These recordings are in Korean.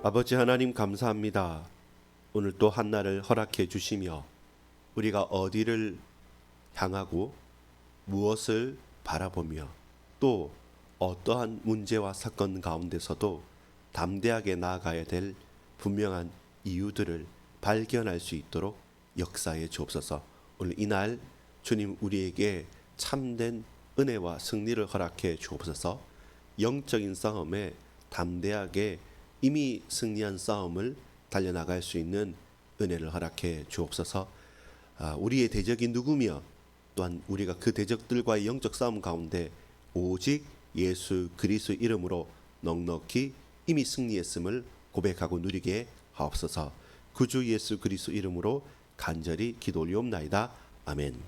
아버지 하나님 감사합니다. 오늘 또 한날을 허락해 주시며 우리가 어디를 향하고 무엇을 바라보며 또 어떠한 문제와 사건 가운데서도 담대하게 나아가야 될 분명한 이유들을 발견할 수 있도록 역사해 주옵소서. 오늘 이날 주님 우리에게 참된 은혜와 승리를 허락해 주옵소서. 영적인 싸움에 담대하게 이미 승리한 싸움을 달려나갈 수 있는 은혜를 허락해 주옵소서. 우리의 대적이 누구며 또한 우리가 그 대적들과의 영적 싸움 가운데 오직 예수 그리스도 이름으로 넉넉히 이미 승리했음을 고백하고 누리게 하옵소서. 구주 예수 그리스도 이름으로 간절히 기도 올리옵나이다. 아멘.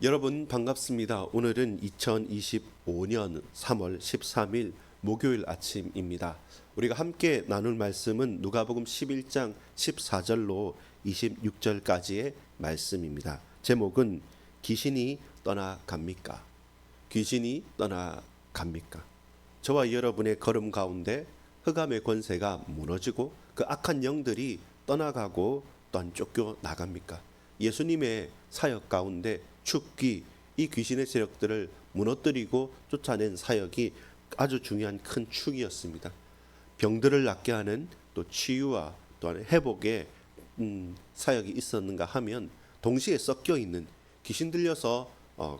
여러분 반갑습니다. 오늘은 2025년 3월 13일 목요일 아침입니다. 우리가 함께 나눌 말씀은 누가복음 11장 14절로 26절까지의 말씀입니다. 제목은 귀신이 떠나갑니까? 귀신이 떠나갑니까? 저와 여러분의 걸음 가운데 흑암의 권세가 무너지고 그 악한 영들이 떠나가고 또한 쫓겨나갑니까? 예수님의 사역 가운데 축기, 이 귀신의 세력들을 무너뜨리고 쫓아낸 사역이 아주 중요한 큰 축이었습니다. 병들을 낫게 하는 또 치유와 또한 회복의 사역이 있었는가 하면 동시에 섞여 있는 귀신 들려서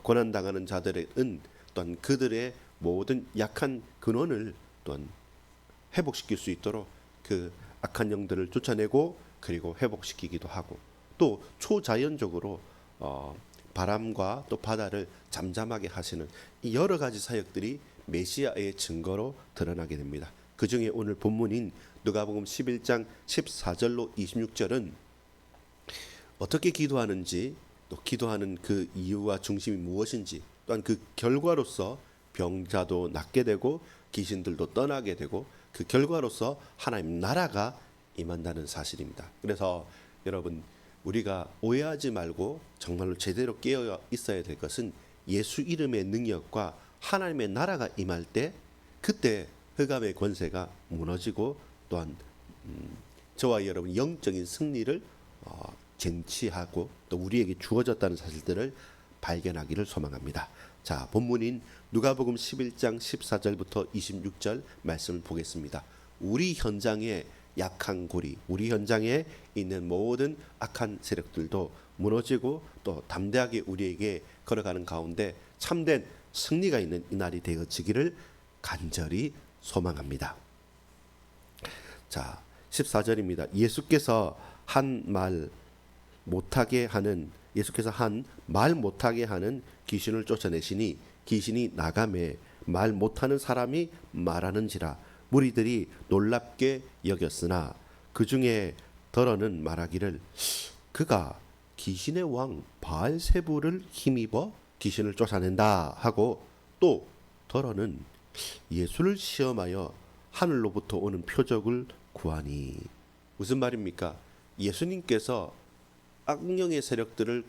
고난당하는 자들은 또한 그들의 모든 약한 근원을 또한 회복시킬 수 있도록 그 악한 영들을 쫓아내고 그리고 회복시키기도 하고 또 초자연적으로 바람과 또 바다를 잠잠하게 하시는 이 여러 가지 사역들이 메시아의 증거로 드러나게 됩니다. 그 중에 오늘 본문인 누가복음 11장 14절로 26절은 어떻게 기도하는지 또 기도하는 그 이유와 중심이 무엇인지 또한 그 결과로서 병자도 낫게 되고 귀신들도 떠나게 되고 그 결과로서 하나님 나라가 임한다는 사실입니다. 그래서 여러분 우리가 오해하지 말고 정말로 제대로 깨어 있어야 될 것은 예수 이름의 능력과 하나님의 나라가 임할 때 그때 흑암의 권세가 무너지고 또한 저와 여러분 영적인 승리를 쟁취하고 또 우리에게 주어졌다는 사실들을 발견하기를 소망합니다. 자, 본문인 누가복음 11장 14절부터 26절 말씀을 보겠습니다. 우리 현장에 약한 고리, 우리 현장에 있는 모든 악한 세력들도 무너지고 또 담대하게 우리에게 걸어가는 가운데 참된 승리가 있는 이날이 되어지기를 간절히 소망합니다. 자, 14절입니다. 예수께서 한 말 못하게 하는 귀신을 쫓아내시니 귀신이 나가매 말 못하는 사람이 말하는지라 무리들이 놀랍게 여겼으나 그 중에 더러는 말하기를 그가 귀신의 왕 바알세불을 힘입어 귀신을 쫓아낸다 하고 또 더러는 예수를 시험하여 하늘로부터 오는 표적을 구하니. 무슨 말입니까? 예수님께서 악령의 세력들을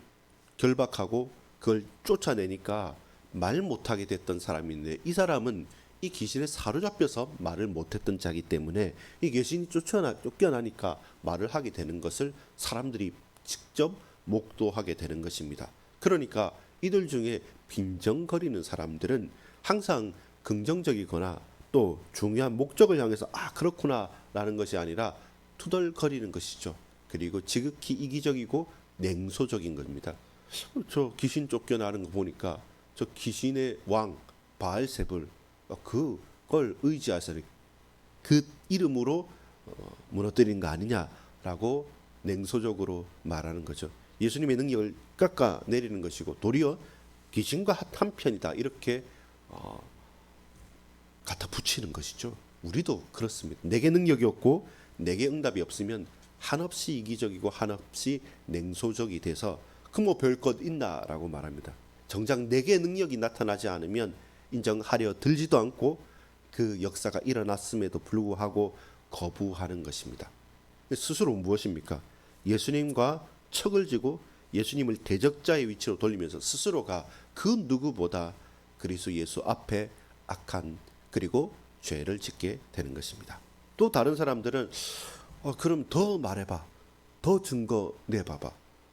결박하고 그걸 쫓아내니까 말 못하게 됐던 사람인데 이 사람은 이 귀신에 사로잡혀서 말을 못했던 자이기 때문에 이 귀신이 쫓겨나니까 말을 하게 되는 것을 사람들이 직접 목도하게 되는 것입니다. 그러니까 이들 중에 빈정거리는 사람들은 항상 긍정적이거나 또 중요한 목적을 향해서 그렇구나 라는 것이 아니라 투덜거리는 것이죠. 그리고 지극히 이기적이고 냉소적인 겁니다. 저 귀신 쫓겨나는 거 보니까 저 귀신의 왕 바알세불 그걸 의지해서 그 이름으로 무너뜨린 거 아니냐라고 냉소적으로 말하는 거죠. 예수님의 능력을 깎아내리는 것이고 도리어 귀신과 한편이다 이렇게 갖다 붙이는 것이죠. 우리도 그렇습니다. 내게 능력이 없고 내게 응답이 없으면 한없이 이기적이고 한없이 냉소적이 돼서 그 뭐 별것 있나라고 말합니다. 정작 내게 능력이 나타나지 않으면 인정하려 들지도 않고 그 역사가 일어났음에도 불구하고 거부하는 것입니다. 스스로 무엇입니까? 예수님과 척을 지고 예수님을 대적자의 위치로 돌리면서 스스로가 그 누구보다 그리스도 예수 앞에 악한 그리고 죄를 짓게 되는 것입니다. 또 다른 사람들은 그럼 더 말해봐, 더 증거 내봐봐.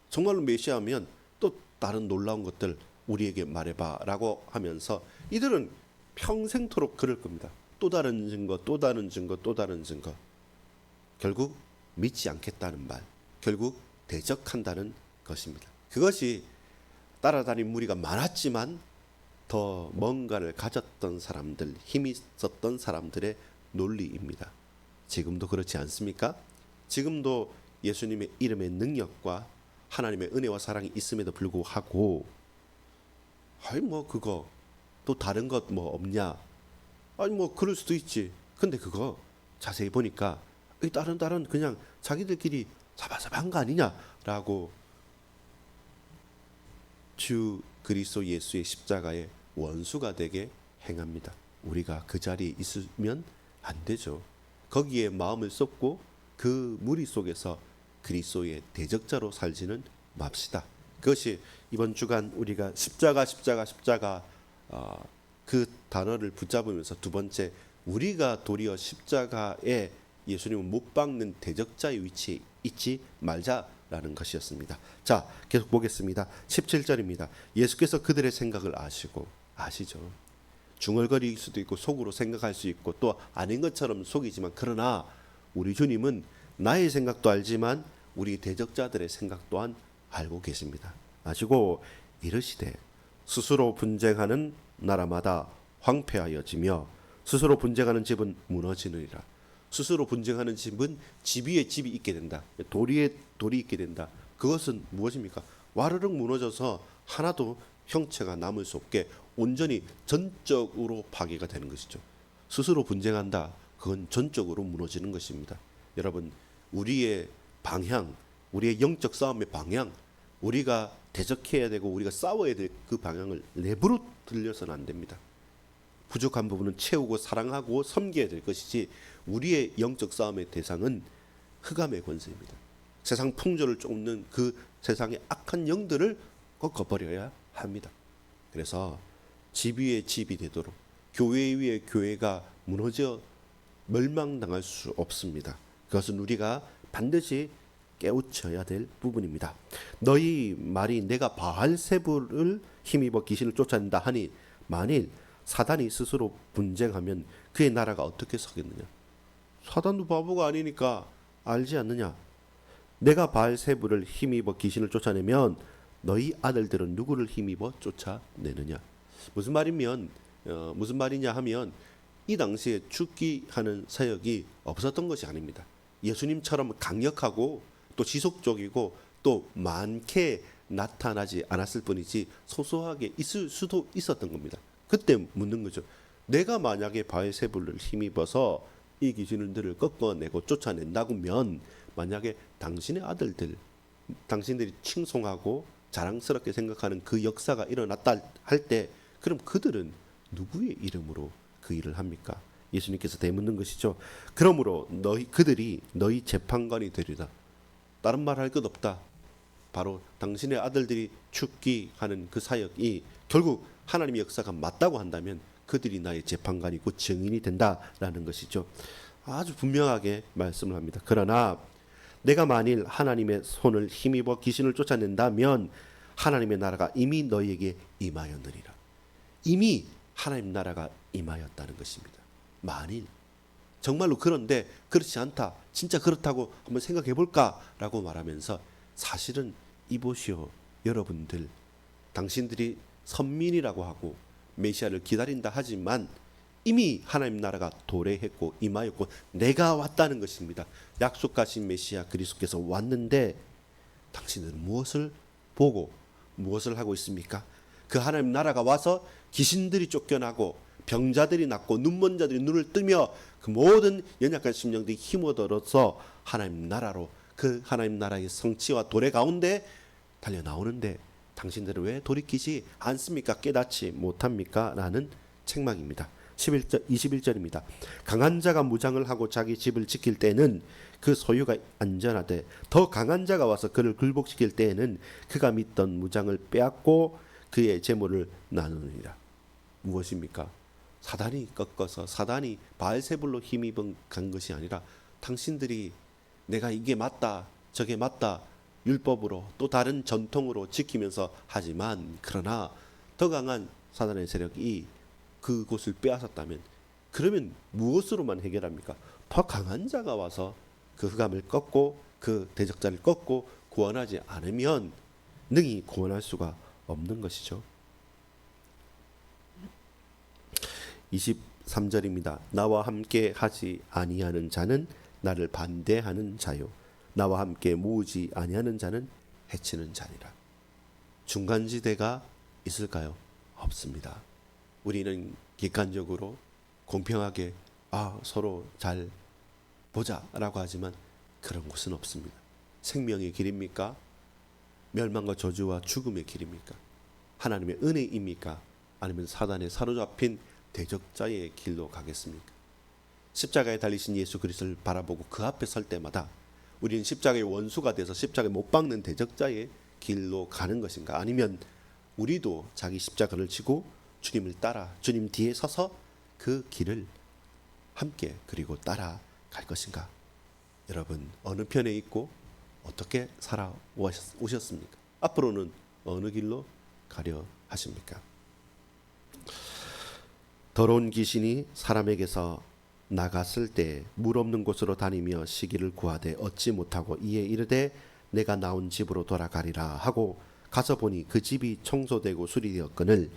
정말로 메시아면 또 다른 놀라운 것들 우리에게 말해봐라고 하면서 이들은 평생토록 그럴 겁니다. 또 다른 증거, 또 다른 증거, 또 다른 증거. 결국 믿지 않겠다는 말, 결국 대적한다는 것입니다. 그것이 따라다닌 무리가 많았지만 더 뭔가를 가졌던 사람들, 힘이 있었던 사람들의 논리입니다. 지금도 그렇지 않습니까? 지금도 예수님의 이름의 능력과 하나님의 은혜와 사랑이 있음에도 불구하고 그거 또 다른 것 뭐 없냐? 그럴 수도 있지. 근데 그거 자세히 보니까 다른 그냥 자기들끼리 사바사바한 거 아니냐라고 주 그리스도 예수의 십자가의 원수가 되게 행합니다. 우리가 그 자리에 있으면 안 되죠. 거기에 마음을 쏟고 그 무리 속에서 그리스도의 대적자로 살지는 맙시다. 그것이 이번 주간 우리가 십자가 그 단어를 붙잡으면서 두 번째, 우리가 도리어 십자가에 예수님을 못 박는 대적자의 위치에 있지 말자라는 것이었습니다. 자, 계속 보겠습니다. 17절입니다. 예수께서 그들의 생각을 아시죠. 중얼거릴 수도 있고 속으로 생각할 수 있고 또 아닌 것처럼 속이지만, 그러나 우리 주님은 나의 생각도 알지만 우리 대적자들의 생각 또한 알고 계십니다. 아시고 이르시되 스스로 분쟁하는 나라마다 황폐하여지며 스스로 분쟁하는 집은 무너지느니라. 스스로 분쟁하는 집은 집 위에 집이 있게 된다. 돌 위에 돌이 있게 된다. 그것은 무엇입니까? 와르륵 무너져서 하나도 형체가 남을 수 없게 온전히 전적으로 파괴가 되는 것이죠. 스스로 분쟁한다. 그건 전적으로 무너지는 것입니다. 여러분, 우리의 방향, 우리의 영적 싸움의 방향, 우리가 대적해야 되고 우리가 싸워야 될 그 방향을 내부로 들려서는 안 됩니다. 부족한 부분은 채우고 사랑하고 섬겨야 될 것이지, 우리의 영적 싸움의 대상은 흑암의 권세입니다. 세상 풍조를 쫓는 그 세상의 악한 영들을 꺾어버려야 합니다. 그래서 집 위에 집이 되도록, 교회 위에 교회가 무너져 멸망당할 수 없습니다. 그것은 우리가 반드시 깨우쳐야 될 부분입니다. 너희 말이 내가 바알세불을 힘입어 귀신을 쫓아낸다 하니, 만일 사단이 스스로 분쟁하면 그의 나라가 어떻게 서겠느냐? 사단도 바보가 아니니까 알지 않느냐? 내가 바알세불을 힘입어 귀신을 쫓아내면 너희 아들들은 누구를 힘입어 쫓아내느냐? 무슨 말이냐 하면, 이 당시에 죽기하는 사역이 없었던 것이 아닙니다. 예수님처럼 강력하고 또 지속적이고 또 많게 나타나지 않았을 뿐이지 소소하게 있을 수도 있었던 겁니다. 그때 묻는 거죠. 내가 만약에 바알세불을 힘입어서 이 귀신들을 꺾어내고 쫓아낸다면, 만약에 당신의 아들들, 당신들이 칭송하고 자랑스럽게 생각하는 그 역사가 일어났다 할 때, 그럼 그들은 누구의 이름으로 그 일을 합니까? 예수님께서 대묻는 것이죠. 그러므로 그들이 너희 재판관이 되리라. 다른 말 할 것 없다. 바로 당신의 아들들이 죽기 하는 그 사역이 결국 하나님의 역사가 맞다고 한다면 그들이 나의 재판관이고 증인이 된다라는 것이죠. 아주 분명하게 말씀을 합니다. 그러나 내가 만일 하나님의 손을 힘입어 귀신을 쫓아낸다면 하나님의 나라가 이미 너희에게 임하였느니라. 이미 하나님 나라가 임하였다는 것입니다. 만일 정말로, 그런데 그렇지 않다, 진짜 그렇다고 한번 생각해 볼까라고 말하면서, 사실은 이보시오 여러분들, 당신들이 선민이라고 하고 메시아를 기다린다 하지만 이미 하나님 나라가 도래했고 임하였고 내가 왔다는 것입니다. 약속하신 메시아 그리스도께서 왔는데 당신들은 무엇을 보고 무엇을 하고 있습니까? 그 하나님 나라가 와서 귀신들이 쫓겨나고 병자들이 낫고 눈먼 자들이 눈을 뜨며 그 모든 연약한 심령들이 힘 얻어서 하나님 나라로, 그 하나님 나라의 성취와 도래 가운데 달려 나오는데 당신들은 왜 돌이키지 않습니까? 깨닫지 못합니까? 라는 책망입니다. 21절입니다. 강한 자가 무장을 하고 자기 집을 지킬 때는 그 소유가 안전하되, 더 강한 자가 와서 그를 굴복시킬 때에는 그가 믿던 무장을 빼앗고 그의 재물을 나누느니라. 무엇입니까? 사단이 꺾어서 사단이 바알세불로 힘입은 간 것이 아니라 당신들이 내가 이게 맞다 저게 맞다 율법으로 또 다른 전통으로 지키면서 하지만 그러나 더 강한 사단의 세력이 그곳을 빼앗았다면 그러면 무엇으로만 해결합니까? 더 강한 자가 와서 그 흑암을 꺾고 그 대적자를 꺾고 구원하지 않으면 능히 구원할 수가 없는 것이죠. 23절입니다. 나와 함께 하지 아니하는 자는 나를 반대하는 자요 나와 함께 모으지 아니하는 자는 해치는 자니라. 중간지대가 있을까요? 없습니다. 우리는 객관적으로 공평하게 서로 잘 보자라고 하지만 그런 곳은 없습니다. 생명의 길입니까? 멸망과 저주와 죽음의 길입니까? 하나님의 은혜입니까? 아니면 사단에 사로잡힌 대적자의 길로 가겠습니까? 십자가에 달리신 예수 그리스도를 바라보고 그 앞에 설 때마다 우리는 십자가의 원수가 돼서 십자가에 못 박는 대적자의 길로 가는 것인가? 아니면 우리도 자기 십자가를 지고 주님을 따라 주님 뒤에 서서 그 길을 함께 그리고 따라갈 것인가? 여러분 어느 편에 있고 어떻게 살아오셨습니까? 앞으로는 어느 길로 가려 하십니까? 더러운 귀신이 사람에게서 나갔을 때 물 없는 곳으로 다니며 시기를 구하되 얻지 못하고 이에 이르되 내가 나온 집으로 돌아가리라 하고 가서 보니 그 집이 청소되고 수리되었거늘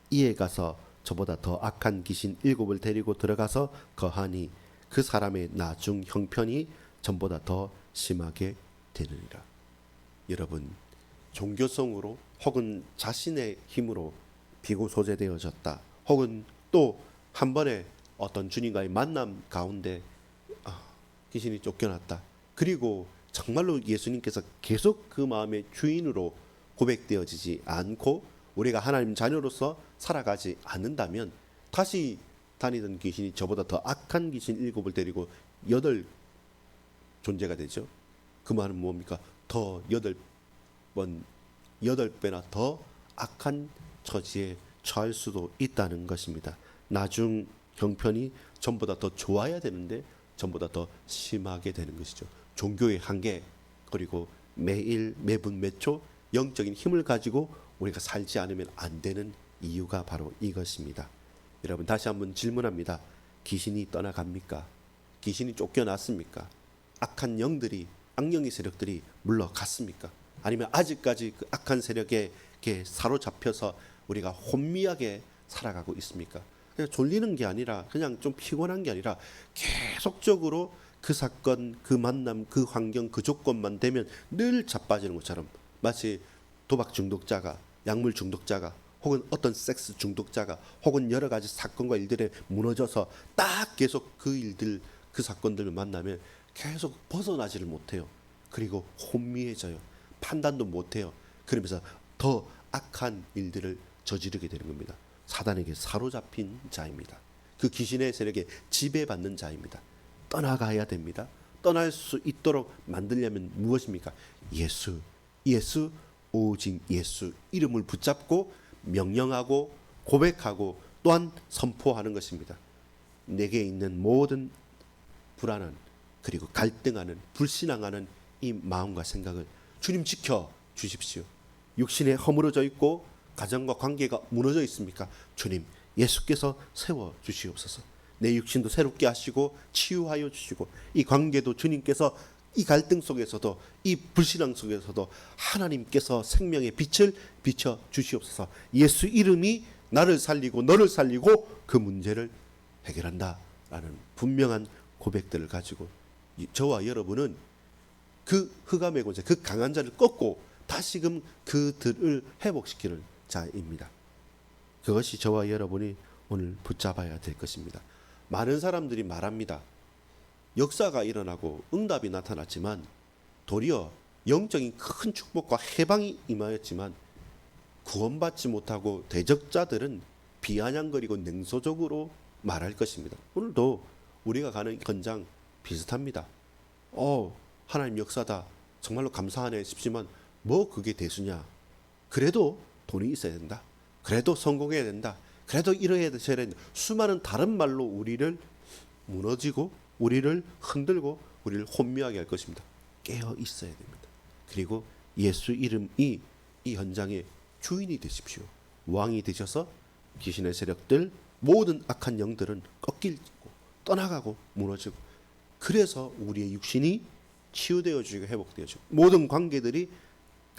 이에 가서 저보다 더 악한 귀신 7을 데리고 들어가서 거하니 그 사람의 나중 형편이 전보다 더 심하게 되느니라. 여러분 종교성으로 혹은 자신의 힘으로 비고소재되어졌다. 혹은 또 한 번에 어떤 주님과의 만남 가운데 귀신이 쫓겨났다. 그리고 정말로 예수님께서 계속 그 마음의 주인으로 고백되어지지 않고 우리가 하나님 자녀로서 살아가지 않는다면 다시 다니던 귀신이 저보다 더 악한 귀신 7을 데리고 8 존재가 되죠. 그 말은 뭡니까? 더 8배나 더 악한 처지에 처할 수도 있다는 것입니다. 나중 형편이 전보다 더 좋아야 되는데 전보다 더 심하게 되는 것이죠. 종교의 한계 그리고 매일 매분 매초 영적인 힘을 가지고 우리가 살지 않으면 안 되는 이유가 바로 이것입니다. 여러분 다시 한번 질문합니다. 귀신이 떠나갑니까? 귀신이 쫓겨났습니까? 악한 영들이 악령의 세력들이 물러갔습니까? 아니면 아직까지 그 악한 세력에 사로잡혀서 우리가 혼미하게 살아가고 있습니까? 그냥 졸리는 게 아니라 그냥 좀 피곤한 게 아니라 계속적으로 그 사건, 그 만남, 그 환경, 그 조건만 되면 늘 자빠지는 것처럼 마치 도박 중독자가, 약물 중독자가, 혹은 어떤 섹스 중독자가, 혹은 여러 가지 사건과 일들에 무너져서 딱 계속 그 일들, 그 사건들을 만나면 계속 벗어나지를 못해요. 그리고 혼미해져요. 판단도 못해요. 그러면서 더 악한 일들을 저지르게 되는 겁니다. 사단에게 사로잡힌 자입니다. 그 귀신의 세력에 지배받는 자입니다. 떠나가야 됩니다. 떠날 수 있도록 만들려면 무엇입니까? 예수, 오직 예수 이름을 붙잡고 명령하고 고백하고 또한 선포하는 것입니다. 내게 있는 모든 불안한 그리고 갈등하는 불신앙하는 이 마음과 생각을 주님 지켜 주십시오. 육신에 허물어져 있고 가정과 관계가 무너져 있습니까? 주님 예수께서 세워 주시옵소서. 내 육신도 새롭게 하시고 치유하여 주시고 이 관계도 주님께서 이 갈등 속에서도 이 불신앙 속에서도 하나님께서 생명의 빛을 비춰 주시옵소서. 예수 이름이 나를 살리고 너를 살리고 그 문제를 해결한다라는 분명한 고백들을 가지고 저와 여러분은 그 흑암의 권세, 그 강한 자를 꺾고 다시금 그들을 회복시키는 자입니다. 그것이 저와 여러분이 오늘 붙잡아야 될 것입니다. 많은 사람들이 말합니다. 역사가 일어나고 응답이 나타났지만 도리어 영적인 큰 축복과 해방이 임하였지만 구원받지 못하고 대적자들은 비아냥거리고 냉소적으로 말할 것입니다. 오늘도 우리가 가는 현장 비슷합니다. 하나님 역사다. 정말로 감사하네 싶지만 뭐 그게 대수냐. 그래도 돈이 있어야 된다. 그래도 성공해야 된다. 그래도 이래야 저래야 수많은 다른 말로 우리를 무너지고 우리를 흔들고 우리를 혼미하게 할 것입니다. 깨어 있어야 됩니다. 그리고 예수 이름이 이 현장의 주인이 되십시오. 왕이 되셔서 귀신의 세력들, 모든 악한 영들은 꺾이고 떠나가고 무너지고, 그래서 우리의 육신이 치유되어지고 회복되어지고 모든 관계들이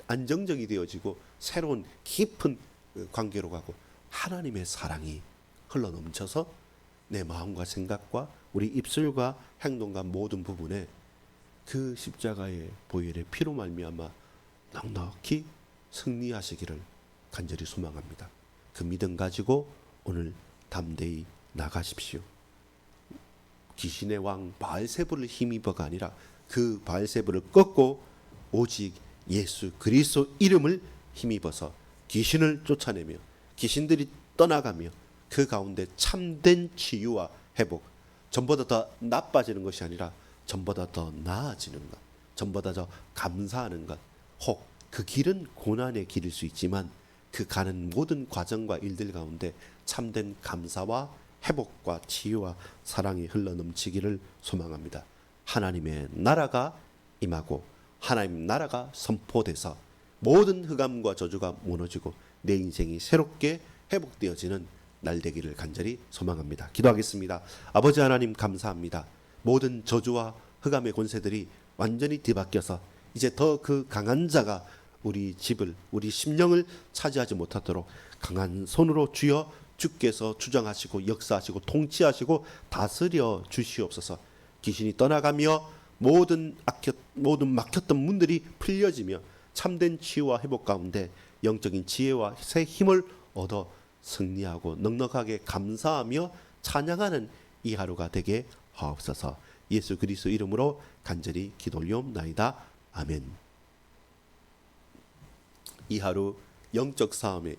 안정적이 되어지고 새로운 깊은 관계로 가고 하나님의 사랑이 흘러넘쳐서 내 마음과 생각과 우리 입술과 행동과 모든 부분에 그 십자가의 보혈의 피로 말미암아 넉넉히 승리하시기를 간절히 소망합니다. 그 믿음 가지고 오늘 담대히 나가십시오. 귀신의 왕 바알세불을 힘입어가 아니라 그 바알세불을 꺾고 오직 예수 그리스도 이름을 힘입어서 귀신을 쫓아내며 귀신들이 떠나가며 그 가운데 참된 치유와 회복, 전보다 더 나빠지는 것이 아니라 전보다 더 나아지는 것, 전보다 더 감사하는 것. 혹 그 길은 고난의 길일 수 있지만 그 가는 모든 과정과 일들 가운데 참된 감사와 회복과 치유와 사랑이 흘러넘치기를 소망합니다. 하나님의 나라가 임하고 하나님 나라가 선포돼서 모든 흑암과 저주가 무너지고 내 인생이 새롭게 회복되어지는 날 되기를 간절히 소망합니다. 기도하겠습니다. 아버지 하나님 감사합니다. 모든 저주와 흑암의 권세들이 완전히 뒤바뀌어서 이제 더 그 강한 자가 우리 집을, 우리 심령을 차지하지 못하도록 강한 손으로 주여 주께서 주장하시고 역사하시고 통치하시고 다스려 주시옵소서. 귀신이 떠나가며 모든 막혔던 문들이 풀려지며 참된 치유와 회복 가운데 영적인 지혜와 새 힘을 얻어 승리하고 넉넉하게 감사하며 찬양하는 이 하루가 되게 하옵소서. 예수 그리스도 이름으로 간절히 기도 올리옵나이다. 아멘. 이 하루 영적 싸움에